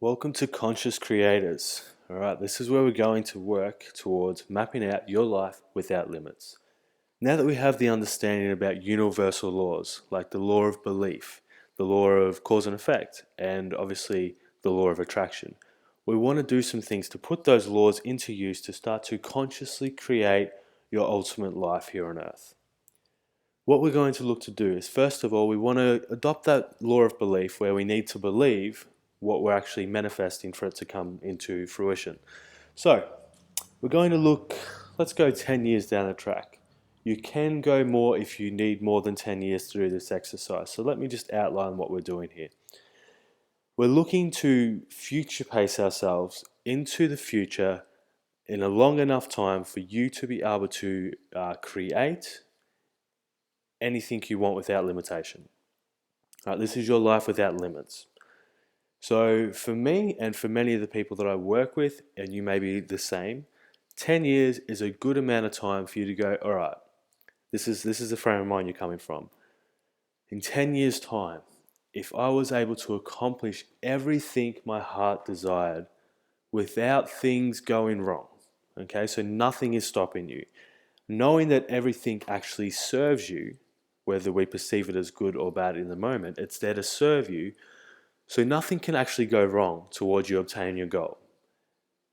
Welcome to Conscious Creators. All right, this is where we're going to work towards mapping out your life without limits. Now that we have the understanding about universal laws like the law of belief, the law of cause and effect, and obviously the law of attraction, we want to do some things to put those laws into use to start to consciously create your ultimate life here on earth. What we're going to look to do is, first of all, we want to adopt that law of belief where we need to believe what we're actually manifesting for it to come into fruition. So, we're going to look, let's go 10 years down the track. You can go more if you need more than 10 years to do this exercise. So, let me just outline what we're doing here. We're looking to future pace ourselves into the future in a long enough time for you to be able to create anything you want without limitation. Right, this is your life without limits. So for me and for many of the people that I work with, and you may be the same, 10 years is a good amount of time for you to go, all right, this is the frame of mind you're coming from. In 10 years' time, if I was able to accomplish everything my heart desired without things going wrong, okay, so nothing is stopping you, knowing that everything actually serves you, whether we perceive it as good or bad in the moment, it's there to serve you, so nothing can actually go wrong towards you obtaining your goal.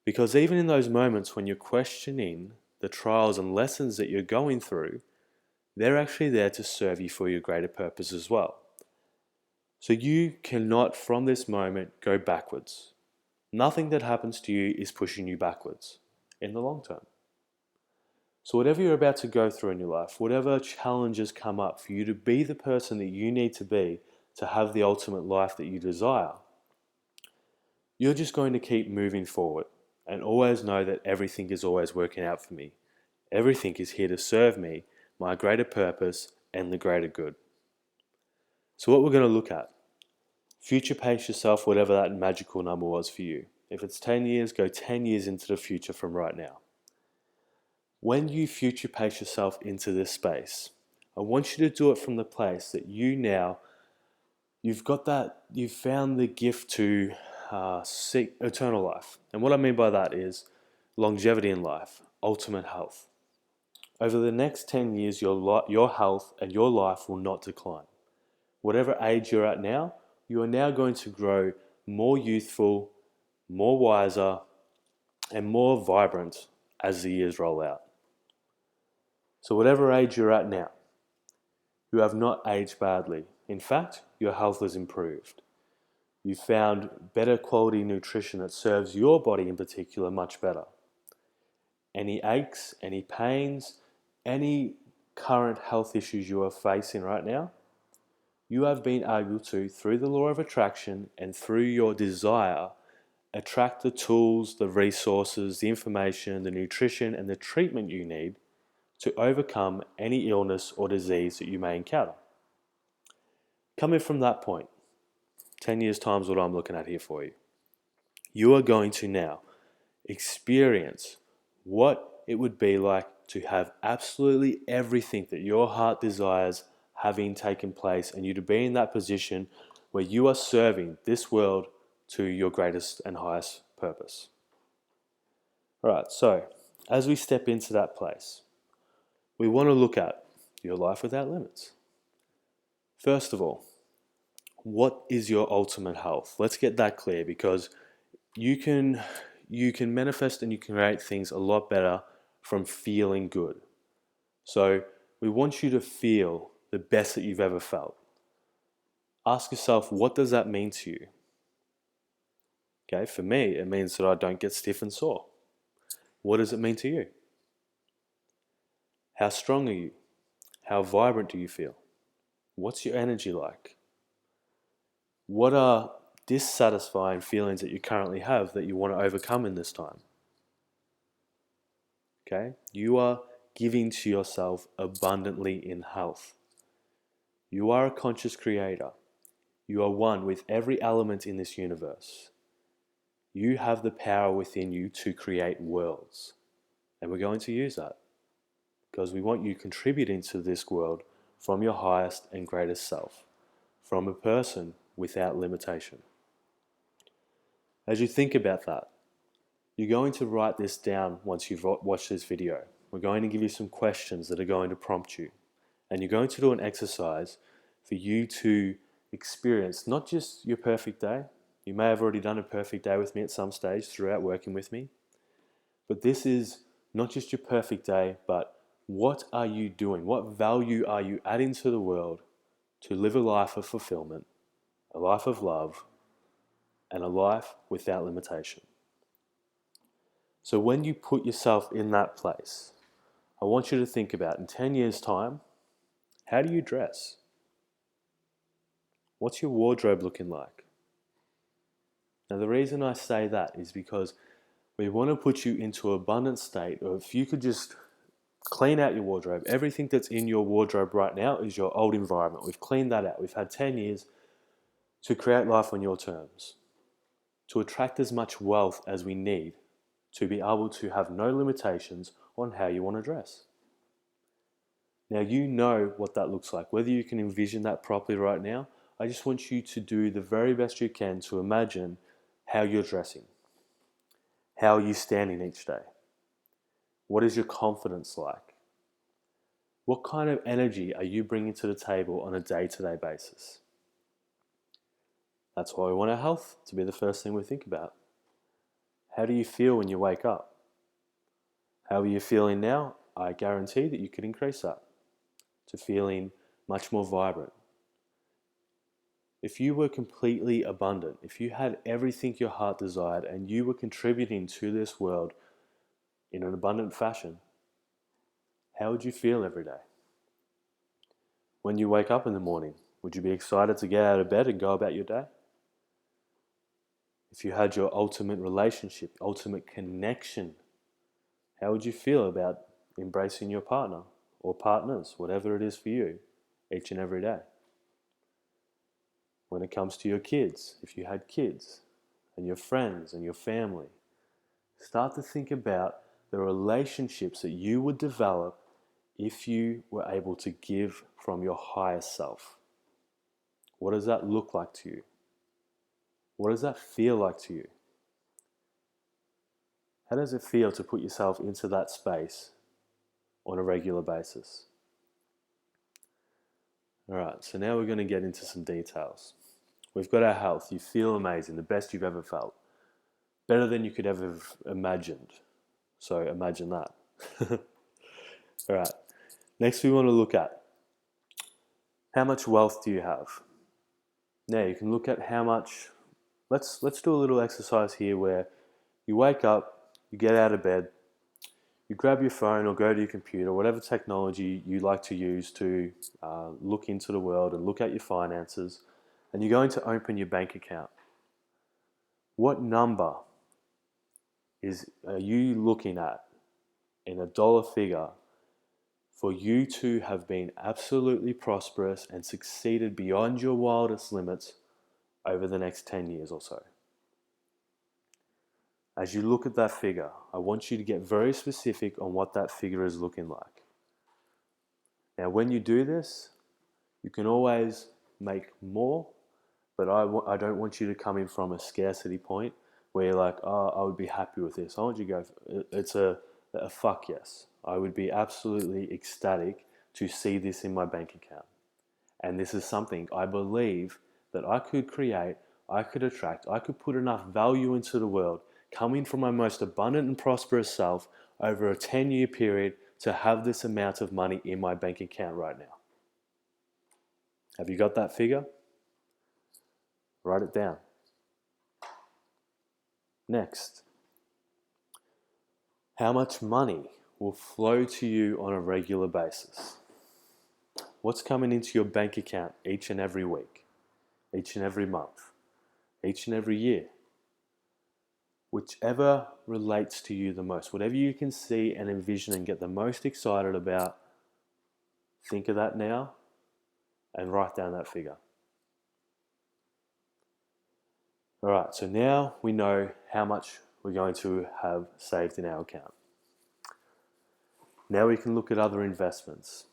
Because even in those moments when you're questioning the trials and lessons that you're going through, they're actually there to serve you for your greater purpose as well. So you cannot, from this moment, go backwards. Nothing that happens to you is pushing you backwards in the long term. So whatever you're about to go through in your life, whatever challenges come up for you to be the person that you need to have the ultimate life that you desire, you're just going to keep moving forward and always know that everything is always working out for me. Everything is here to serve me, my greater purpose, and the greater good. So what we're going to look at, future pace yourself whatever that magical number was for you. If it's 10 years, go 10 years into the future from right now. When you future pace yourself into this space, I want you to do it from the place that you've found the gift to seek eternal life. And what I mean by that is longevity in life, ultimate health. Over the next 10 years, your health and your life will not decline. Whatever age you're at now, you are now going to grow more youthful, more wiser, and more vibrant as the years roll out. So whatever age you're at now, you have not aged badly. In fact, your health has improved. You found better quality nutrition that serves your body in particular much better. Any aches, any pains, any current health issues you are facing right now, you have been able to, through the law of attraction and through your desire, attract the tools, the resources, the information, the nutrition, and the treatment you need to overcome any illness or disease that you may encounter. Coming from that point, 10 years time is what I'm looking at here for you. You are going to now experience what it would be like to have absolutely everything that your heart desires having taken place, and you to be in that position where you are serving this world to your greatest and highest purpose. Alright, so as we step into that place, we want to look at your life without limits. First of all, what is your ultimate health? Let's get that clear, because you can manifest and you can create things a lot better from feeling good. So we want you to feel the best that you've ever felt. Ask yourself, what does that mean to you? Okay, for me, it means that I don't get stiff and sore. What does it mean to you? How strong are you? How vibrant do you feel? What's your energy like? What are dissatisfying feelings that you currently have that you want to overcome in this time? Okay, you are giving to yourself abundantly in health. You are a conscious creator. You are one with every element in this universe. You have the power within you to create worlds. And we're going to use that because we want you contributing to this world from your highest and greatest self, from a person without limitation. As you think about that, you're going to write this down once you've watched this video. We're going to give you some questions that are going to prompt you. And you're going to do an exercise for you to experience not just your perfect day. You may have already done a perfect day with me at some stage throughout working with me. But this is not just your perfect day, but what are you doing? What value are you adding to the world to live a life of fulfillment, a life of love, and a life without limitation? So when you put yourself in that place, I want you to think about in 10 years' time, how do you dress? What's your wardrobe looking like? Now, the reason I say that is because we want to put you into an abundant state of if you could just clean out your wardrobe. Everything that's in your wardrobe right now is your old environment. We've cleaned that out. We've had 10 years to create life on your terms, to attract as much wealth as we need to be able to have no limitations on how you want to dress. Now you know what that looks like. Whether you can envision that properly right now, I just want you to do the very best you can to imagine how you're dressing. How are you standing each day? What is your confidence like? What kind of energy are you bringing to the table on a day-to-day basis? That's why we want our health to be the first thing we think about. How do you feel when you wake up? How are you feeling now? I guarantee that you could increase that to feeling much more vibrant. If you were completely abundant, if you had everything your heart desired and you were contributing to this world in an abundant fashion, how would you feel every day? When you wake up in the morning, would you be excited to get out of bed and go about your day? If you had your ultimate relationship, ultimate connection, how would you feel about embracing your partner or partners, whatever it is for you, each and every day? When it comes to your kids, if you had kids, and your friends and your family, start to think about the relationships that you would develop if you were able to give from your higher self. What does that look like to you? What does that feel like to you? How does it feel to put yourself into that space on a regular basis? Alright, so now we're going to get into some details. We've got our health. You feel amazing, the best you've ever felt. Better than you could ever have imagined. So imagine that. Alright, next we want to look at how much wealth do you have? Now you can look at how much. Let's do a little exercise here where you wake up, you get out of bed, you grab your phone or go to your computer, whatever technology you like to use to look into the world and look at your finances, and you're going to open your bank account. What number are you looking at in a dollar figure for you to have been absolutely prosperous and succeeded beyond your wildest limits over the next 10 years or so? As you look at that figure, I want you to get very specific on what that figure is looking like. Now, when you do this, you can always make more, but I don't want you to come in from a scarcity point where you're like, oh, I would be happy with this. I want you to go, it's a fuck yes. I would be absolutely ecstatic to see this in my bank account. And this is something I believe that I could create, I could attract, I could put enough value into the world, coming from my most abundant and prosperous self over a 10-year period to have this amount of money in my bank account right now. Have you got that figure? Write it down. Next, how much money will flow to you on a regular basis? What's coming into your bank account each and every week, each and every month, each and every year? Whichever relates to you the most, whatever you can see and envision and get the most excited about, think of that now and write down that figure. Alright, so now we know how much we're going to have saved in our account. Now we can look at other investments.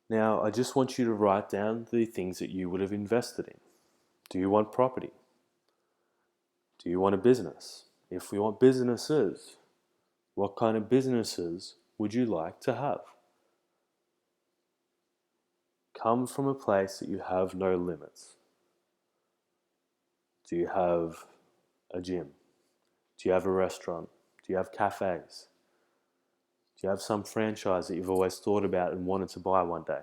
Now I just want you to write down the things that you would have invested in. Do you want property? Do you want a business? If we want businesses, what kind of businesses would you like to have? Come from a place that you have no limits. Do you have a gym? Do you have a restaurant? Do you have cafes? Do you have some franchise that you've always thought about and wanted to buy one day?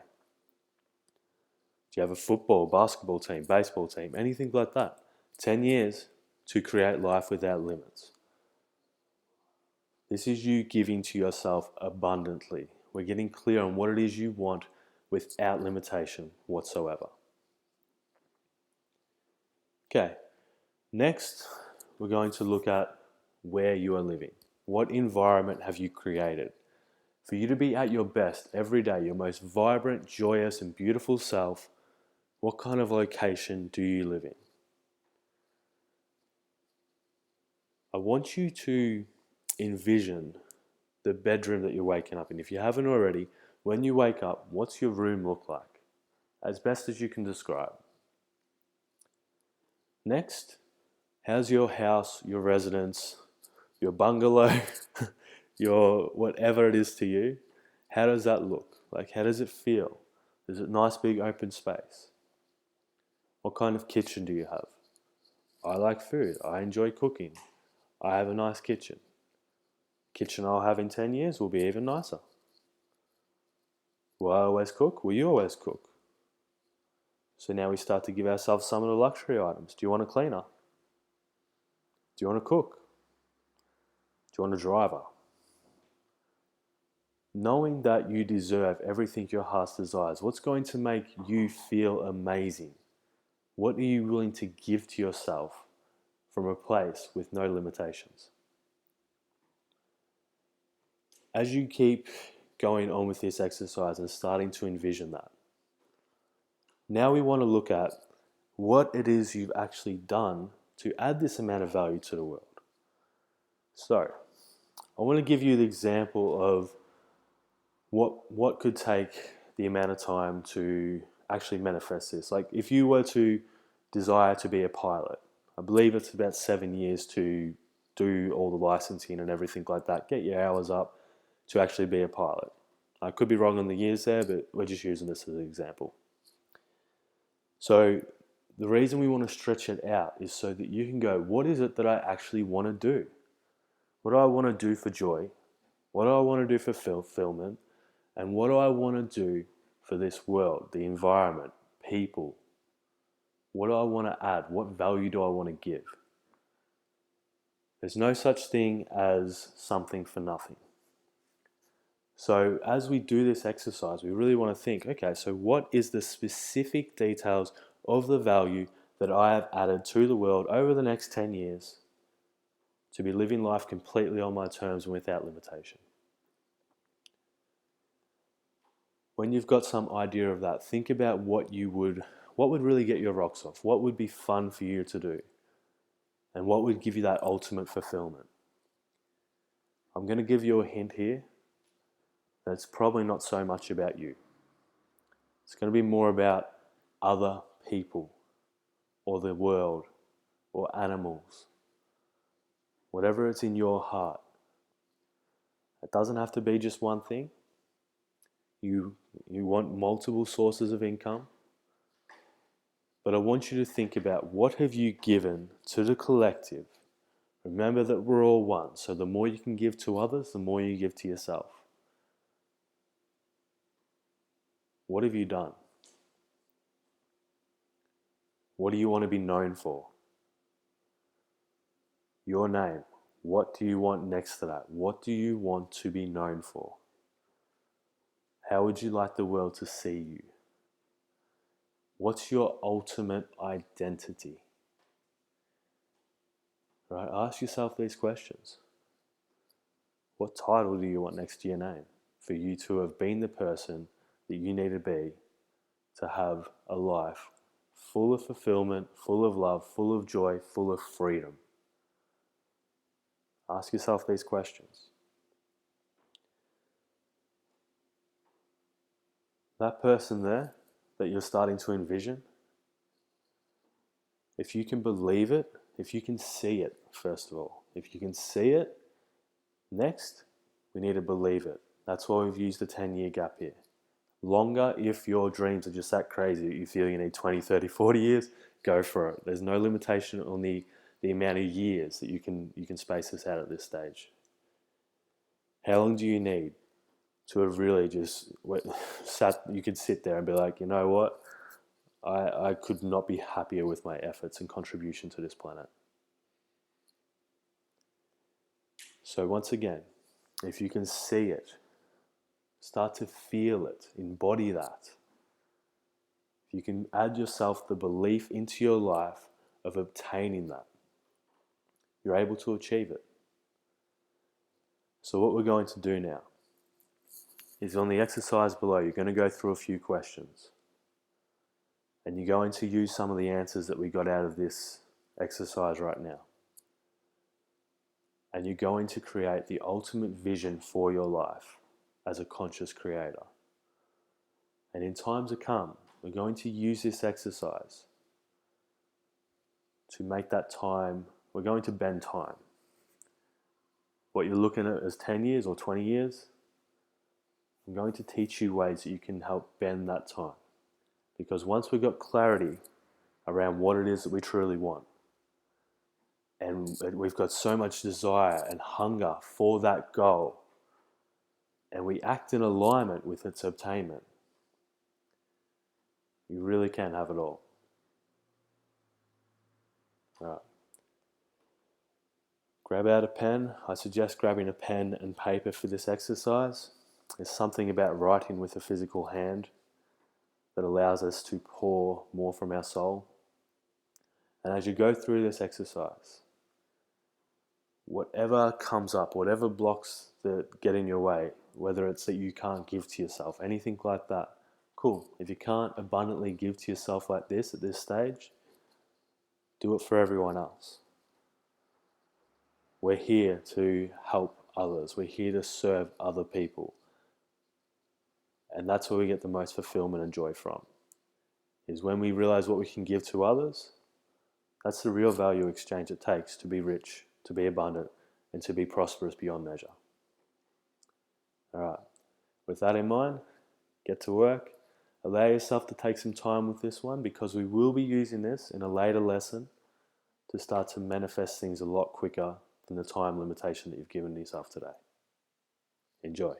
Do you have a football, basketball team, baseball team, anything like that? 10 years to create life without limits. This is you giving to yourself abundantly. We're getting clear on what it is you want without limitation whatsoever. Okay, next we're going to look at where you are living. What environment have you created? For you to be at your best every day, your most vibrant, joyous, and beautiful self, what kind of location do you live in? I want you to envision the bedroom that you're waking up in. If you haven't already, when you wake up, what's your room look like? As best as you can describe. Next, how's your house, your residence, your bungalow, your whatever it is to you? How does that look? Like, how does it feel? Is it nice big open space? What kind of kitchen do you have? I like food. I enjoy cooking. I have a nice kitchen. Kitchen I'll have in 10 years will be even nicer. Will I always cook? Will you always cook? So now we start to give ourselves some of the luxury items. Do you want a cleaner? Do you want to cook? Do you want a driver? Knowing that you deserve everything your heart desires, what's going to make you feel amazing? What are you willing to give to yourself from a place with no limitations? As you keep going on with this exercise and starting to envision that, now we want to look at what it is you've actually done to add this amount of value to the world. So, I want to give you the example of what could take the amount of time to actually manifest this. Like if you were to desire to be a pilot, I believe it's about 7 years to do all the licensing and everything like that, get your hours up to actually be a pilot. I could be wrong on the years there, but we're just using this as an example. So the reason we want to stretch it out is so that you can go, what is it that I actually want to do? What do I want to do for joy? What do I want to do for fulfillment? And what do I want to do for this world, the environment, people? What do I want to add? What value do I want to give? There's no such thing as something for nothing. So as we do this exercise, we really want to think, okay, so what is the specific details of the value that I have added to the world over the next 10 years to be living life completely on my terms and without limitation? When you've got some idea of that, think about what would really get your rocks off, what would be fun for you to do, and what would give you that ultimate fulfillment. I'm going to give you a hint here that it's probably not so much about you. It's going to be more about other people or the world or animals, whatever it's in your heart. It doesn't have to be just one thing. You want multiple sources of income, but I want you to think about what have you given to the collective. Remember that we're all one, so the more you can give to others, the more you give to yourself. What have you done? What do you want to be known for? Your name. What do you want next to that? What do you want to be known for? How would you like the world to see you? What's your ultimate identity? Right? Ask yourself these questions. What title do you want next to your name for you to have been the person that you need to be to have a life full of fulfillment, full of love, full of joy, full of freedom? Ask yourself these questions. That person there that you're starting to envision, If you can believe it, if you can see it, first of all, if you can see it, next, we need to believe it. That's why we've used the 10-year gap here. Longer, if your dreams are just that crazy that you feel you need 20, 30, 40 years, go for it. There's no limitation on the amount of years that you can space this out at this stage. How long do you need to have really just you could sit there and be like, you know what? I could not be happier with my efforts and contribution to this planet. So once again, if you can see it, start to feel it, embody that. If you can add yourself the belief into your life of obtaining that, you're able to achieve it. So what we're going to do now is on the exercise below, you're going to go through a few questions. And you're going to use some of the answers that we got out of this exercise right now. And you're going to create the ultimate vision for your life as a conscious creator. And in times to come, we're going to use this exercise to make that time, we're going to bend time. What you're looking at as 10 years or 20 years, I'm going to teach you ways that you can help bend that time. Because once we've got clarity around what it is that we truly want, and we've got so much desire and hunger for that goal, and we act in alignment with its obtainment, you really can have it all. All right. Grab out a pen. I suggest grabbing a pen and paper for this exercise. There's something about writing with a physical hand that allows us to pour more from our soul. And as you go through this exercise, whatever comes up, whatever blocks that get in your way, whether it's that you can't give to yourself, anything like that, cool. If you can't abundantly give to yourself like this at this stage, do it for everyone else. We're here to help others. We're here to serve other people. And that's where we get the most fulfillment and joy from, is when we realize what we can give to others. That's the real value exchange it takes to be rich, to be abundant, and to be prosperous beyond measure. All right. With that in mind, get to work. Allow yourself to take some time with this one, because we will be using this in a later lesson to start to manifest things a lot quicker than the time limitation that you've given yourself today. Enjoy.